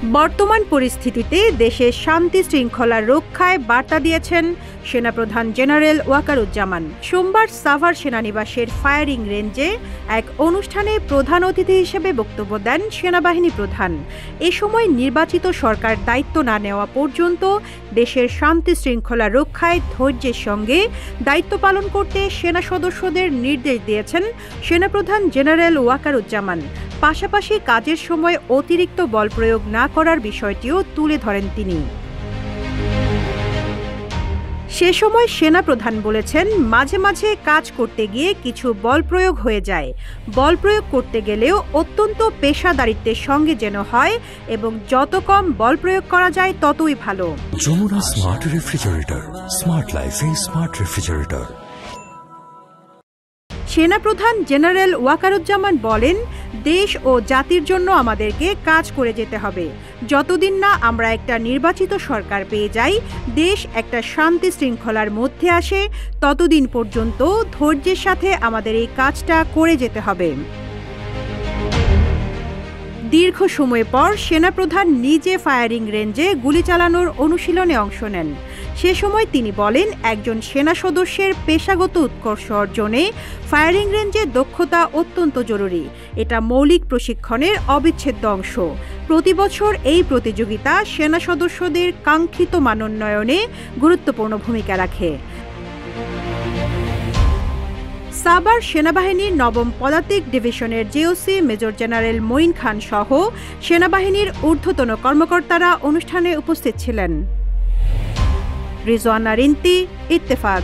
বর্তমান পরিস্থিতিতে দেশের শান্তি শৃঙ্খলা রক্ষায় বার্তা দিয়েছেন সেনাপ্রধান জেনারেল ওয়াকারুজ্জামান। সোমবার সাভার সেনানিবাসের ফায়ারিং রেঞ্জে এক অনুষ্ঠানে প্রধান অতিথি হিসেবে বক্তব্য দেন সেনাবাহিনী প্রধান। এ সময় নির্বাচিত সরকার দায়িত্ব না নেওয়া পর্যন্ত দেশের শান্তি শৃঙ্খলা রক্ষায় ধৈর্যের সঙ্গে দায়িত্ব পালন করতে সেনা সদস্যদের নির্দেশ দিয়েছেন সেনাপ্রধান জেনারেল ওয়াকারুজ্জামান। পাশাপাশি কাজের সময় অতিরিক্ত বল প্রয়োগ না করার বিষয়টিও তুলে ধরেন তিনি। সে সময় সেনাপ্রধান বলেছেন, মাঝে মাঝে কাজ করতে গিয়ে কিছু বল প্রয়োগ হয়ে যায়। বল প্রয়োগ করতে গেলেও অত্যন্ত পেশাদারিত্বের সঙ্গে যেন হয় এবং যত কম বল প্রয়োগ করা যায় ততই ভালো। যমুনা স্মার্ট রেফ্রিজারেটর, স্মার্ট লাইফে স্মার্ট রেফ্রিজারেটর। সেনাপ্রধান জেনারেল ওয়াকারুজ্জামান বলেন, দেশ ও জাতির জন্য আমাদেরকে কাজ করে যেতে হবে। যতদিন না আমরা একটা নির্বাচিত সরকার পেয়ে যাই, দেশ একটা শান্তি শৃঙ্খলার মধ্যে আসে, ততদিন পর্যন্ত ধৈর্যের সাথে আমাদের এই কাজটা করে যেতে হবে। দীর্ঘ সময় পর সেনাপ্রধান নিজে ফায়ারিং রেঞ্জে গুলি চালানোর অনুশীলনে অংশ নেন। সে সময় তিনি বলেন, একজন সেনা সদস্যের পেশাগত উৎকর্ষ অর্জনে ফায়ারিং রেঞ্জের দক্ষতা অত্যন্ত জরুরি। এটা মৌলিক প্রশিক্ষণের অবিচ্ছেদ্য অংশ। প্রতি বছর এই প্রতিযোগিতা সেনা সদস্যদের কাঙ্ক্ষিত মানোন্নয়নে গুরুত্বপূর্ণ ভূমিকা রাখে। সাভার সেনাবাহিনীর ৯ম পদাতিক ডিভিশনের জেওসি মেজর জেনারেল মঈন খান সহ সেনাবাহিনীর ঊর্ধ্বতন কর্মকর্তারা অনুষ্ঠানে উপস্থিত ছিলেন। রিজওয়ানা রিন্তি, ইত্তেফাক।